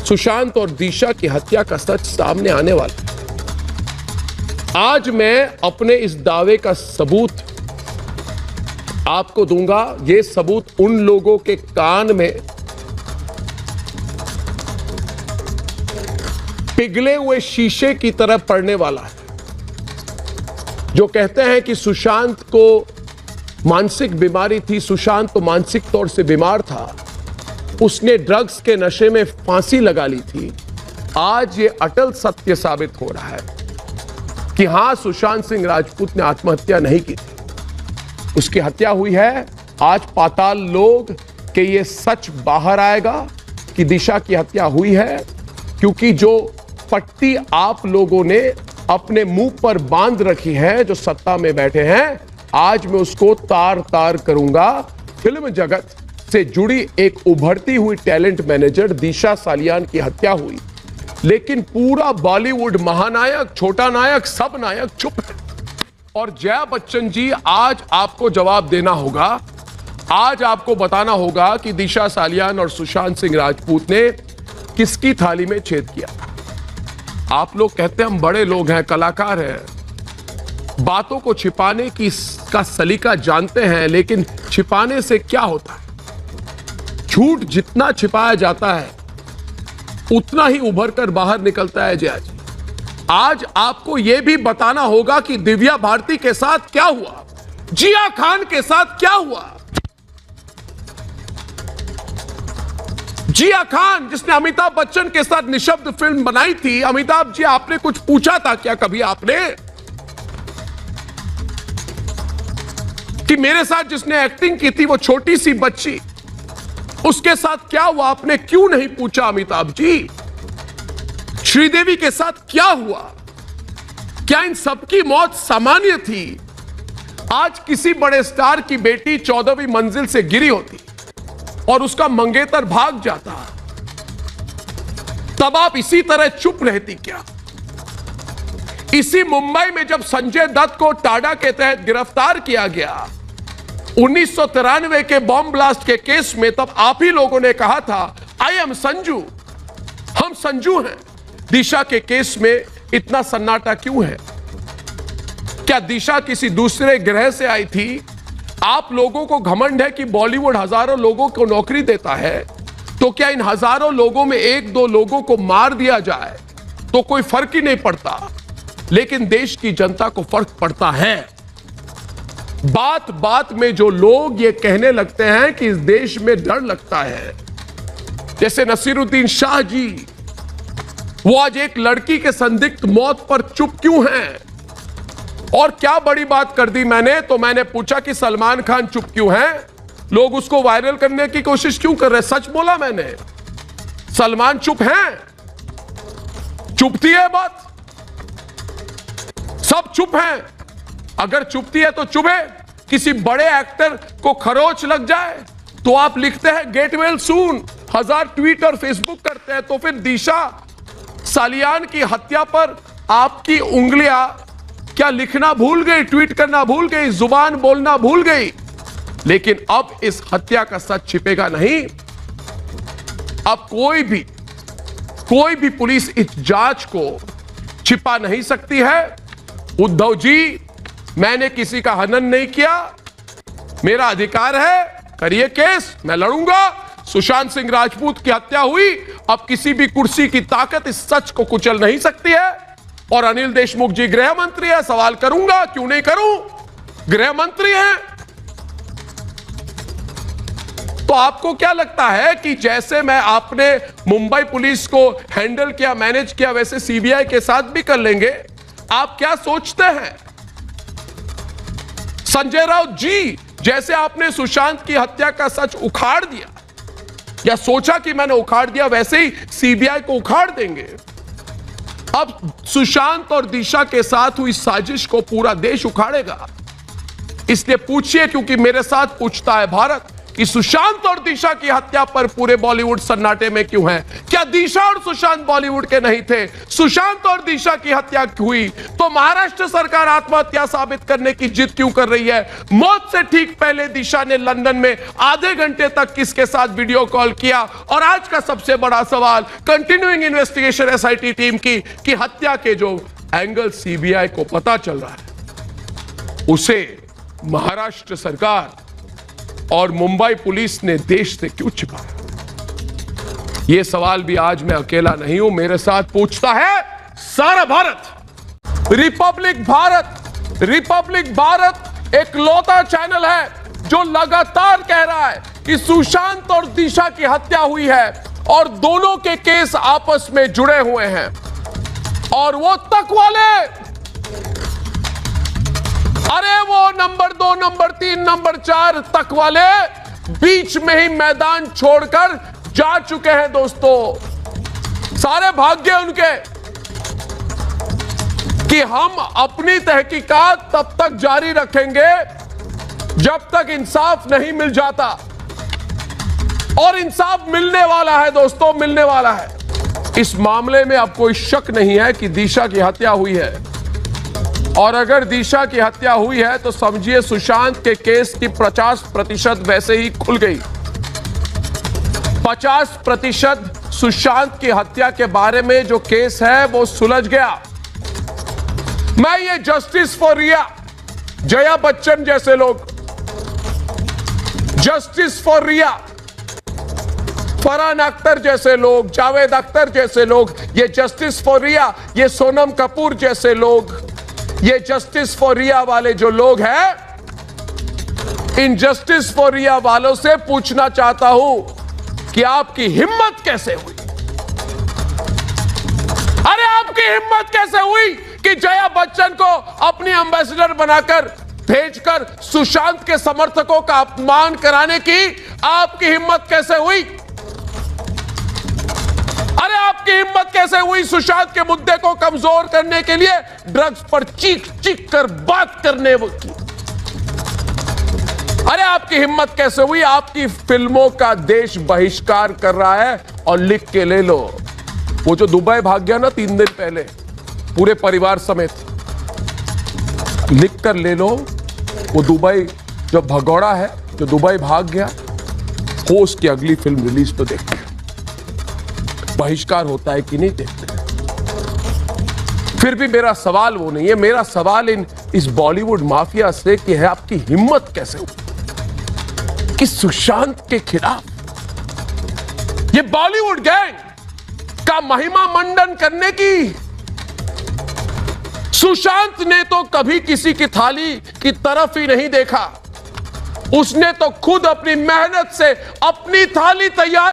सुशांत और दिशा की हत्या का सच सामने आने वाला है। आज मैं अपने इस दावे का सबूत आपको दूंगा। यह सबूत उन लोगों के कान में पिघले हुए शीशे की तरह पड़ने वाला है, जो कहते हैं कि सुशांत को मानसिक बीमारी थी, सुशांत तो मानसिक तौर से बीमार था, उसने ड्रग्स के नशे में फांसी लगा ली थी। आज ये अटल सत्य साबित हो रहा है कि हां, सुशांत सिंह राजपूत ने आत्महत्या नहीं की थी, उसकी हत्या हुई है। आज पाताल लोक के ये सच बाहर आएगा कि दिशा की हत्या हुई है, क्योंकि जो पट्टी आप लोगों ने अपने मुंह पर बांध रखी है, जो सत्ता में बैठे हैं, आज मैं उसको तार तार करूंगा। फिल्म जगत से जुड़ी एक उभरती हुई टैलेंट मैनेजर दिशा सालियान की हत्या हुई, लेकिन पूरा बॉलीवुड महानायक, छोटा नायक, सब नायक चुप है। और जया बच्चन जी, आज आपको जवाब देना होगा, आज आपको बताना होगा कि दिशा सालियान और सुशांत सिंह राजपूत ने किसकी थाली में छेद किया। आप लोग कहते हैं हम बड़े लोग हैं, कलाकार हैं, बातों को छिपाने का सलीका जानते हैं, लेकिन छिपाने से क्या होता है? झूठ जितना छिपाया जाता है उतना ही उभर कर बाहर निकलता है। जया जी, आज आपको यह भी बताना होगा कि दिव्या भारती के साथ क्या हुआ, जिया खान के साथ क्या हुआ। जिया खान, जिसने अमिताभ बच्चन के साथ निशब्द फिल्म बनाई थी। अमिताभ जी, आपने कुछ पूछा था क्या कभी आपने कि मेरे साथ जिसने एक्टिंग की थी वो छोटी सी बच्ची, उसके साथ क्या हुआ? आपने क्यों नहीं पूछा अमिताभ जी? श्रीदेवी के साथ क्या हुआ? क्या इन सबकी मौत सामान्य थी? आज किसी बड़े स्टार की बेटी 14वीं मंजिल से गिरी होती और उसका मंगेतर भाग जाता, तब आप इसी तरह चुप रहती क्या? इसी मुंबई में जब संजय दत्त को टाडा के तहत गिरफ्तार किया गया 1993 के बॉम्ब ब्लास्ट के केस में, तब आप ही लोगों ने कहा था आई एम संजू, हम संजू हैं। दिशा के केस में इतना सन्नाटा क्यों है? क्या दिशा किसी दूसरे ग्रह से आई थी? आप लोगों को घमंड है कि बॉलीवुड हजारों लोगों को नौकरी देता है, तो क्या इन हजारों लोगों में एक दो लोगों को मार दिया जाए तो कोई फर्क ही नहीं पड़ता? लेकिन देश की जनता को फर्क पड़ता है। बात बात में जो लोग ये कहने लगते हैं कि इस देश में डर लगता है, जैसे नसीरुद्दीन शाह जी, वो आज एक लड़की के संदिग्ध मौत पर चुप क्यों हैं? और क्या बड़ी बात कर दी मैंने? तो मैंने पूछा कि सलमान खान चुप क्यों हैं? लोग उसको वायरल करने की कोशिश क्यों कर रहे? सच बोला मैंने, सलमान चुप हैं। चुपती है बात, सब चुप हैं। अगर चुपती है तो चुप है। किसी बड़े एक्टर को खरोच लग जाए तो आप लिखते हैं गेट वेल सून, 1000 ट्वीट और फेसबुक करते हैं। तो फिर दिशा सालियान की हत्या पर आपकी उंगलियां क्या लिखना भूल गई, ट्वीट करना भूल गई, जुबान बोलना भूल गई? लेकिन अब इस हत्या का सच छिपेगा नहीं। अब कोई भी पुलिस इस जांच को छिपा नहीं सकती है। उद्धव जी, मैंने किसी का हनन नहीं किया, मेरा अधिकार है, करिए केस, मैं लड़ूंगा। सुशांत सिंह राजपूत की हत्या हुई, अब किसी भी कुर्सी की ताकत इस सच को कुचल नहीं सकती है। और अनिल देशमुख जी गृह मंत्री है, सवाल करूंगा, क्यों नहीं करूं, गृह मंत्री हैं। तो आपको क्या लगता है कि जैसे मैं आपने मुंबई पुलिस को हैंडल किया, मैनेज किया, वैसे सीबीआई के साथ भी कर लेंगे? आप क्या सोचते हैं? संजय राउत जी, जैसे आपने सुशांत की हत्या का सच उखाड़ दिया या सोचा कि मैंने उखाड़ दिया, वैसे ही सीबीआई को उखाड़ देंगे। अब सुशांत और दिशा के साथ हुई साजिश को पूरा देश उखाड़ेगा। इसलिए पूछिए, क्योंकि मेरे साथ पूछता है भारत कि सुशांत और दिशा की हत्या पर पूरे बॉलीवुड सन्नाटे में क्यों है। क्या दिशा और सुशांत बॉलीवुड के नहीं थे? सुशांत और दिशा की हत्या हुई तो महाराष्ट्र सरकार आत्महत्या साबित करने की जिद क्यों कर रही है? मौत से ठीक पहले दिशा ने लंदन में आधे घंटे तक किसके साथ वीडियो कॉल किया? और आज का सबसे बड़ा सवाल कंटिन्यूइंग इन्वेस्टिगेशन एसआईटी टीम की कि हत्या के जो एंगल सीबीआई को पता चल रहा है उसे महाराष्ट्र सरकार और मुंबई पुलिस ने देश से क्यों छिपाया? यह सवाल भी आज मैं अकेला नहीं हूं, मेरे साथ पूछता है सारा भारत। रिपब्लिक भारत एक लौता चैनल है जो लगातार कह रहा है कि सुशांत और दिशा की हत्या हुई है और दोनों के केस आपस में जुड़े हुए हैं। और वो तक वाले, अरे वो नंबर 2, नंबर 3, नंबर 4 तक वाले बीच में ही मैदान छोड़कर जा चुके हैं दोस्तों। सारे भाग्य उनके कि हम अपनी तहकीकात तब तक जारी रखेंगे जब तक इंसाफ नहीं मिल जाता। और इंसाफ मिलने वाला है दोस्तों, मिलने वाला है। इस मामले में अब कोई शक नहीं है कि दिशा की हत्या हुई है। और अगर दिशा की हत्या हुई है तो समझिए सुशांत के केस की 50% वैसे ही खुल गई। 50% सुशांत की हत्या के बारे में जो केस है वो सुलझ गया। मैं ये जस्टिस फॉर रिया, जया बच्चन जैसे लोग, जस्टिस फॉर रिया, फरहान अख्तर जैसे लोग, जावेद अख्तर जैसे लोग, ये जस्टिस फॉर रिया, ये सोनम कपूर जैसे लोग, ये जस्टिस फॉर रिया वाले जो लोग हैं, इन जस्टिस फॉर रिया वालों से पूछना चाहता हूं कि आपकी हिम्मत कैसे हुई? अरे आपकी हिम्मत कैसे हुई कि जया बच्चन को अपनी एम्बेसडर बनाकर भेजकर सुशांत के समर्थकों का अपमान कराने की आपकी हिम्मत कैसे हुई? अरे आपकी हिम्मत कैसे हुई सुशांत के मुद्दे को कमजोर करने के लिए ड्रग्स पर चीख चीख कर बात करने की? अरे आपकी हिम्मत कैसे हुई? आपकी फिल्मों का देश बहिष्कार कर रहा है। और लिख के ले लो, वो जो दुबई भाग गया ना 3 दिन पहले पूरे परिवार समेत, लिख कर ले लो, वो दुबई जो भगौड़ा है जो दुबई भाग गया, हो उसकी अगली फिल्म रिलीज तो देखते हैं बहिष्कार होता है कि नहीं देखते। फिर भी मेरा सवाल वो नहीं है, मेरा सवाल इस बॉलीवुड माफिया से कि है आपकी हिम्मत कैसे हुई कि सुशांत के खिलाफ ये बॉलीवुड गैंग का महिमा मंडन करने की? सुशांत ने तो कभी किसी की थाली की तरफ ही नहीं देखा, उसने तो खुद अपनी मेहनत से अपनी थाली तैयार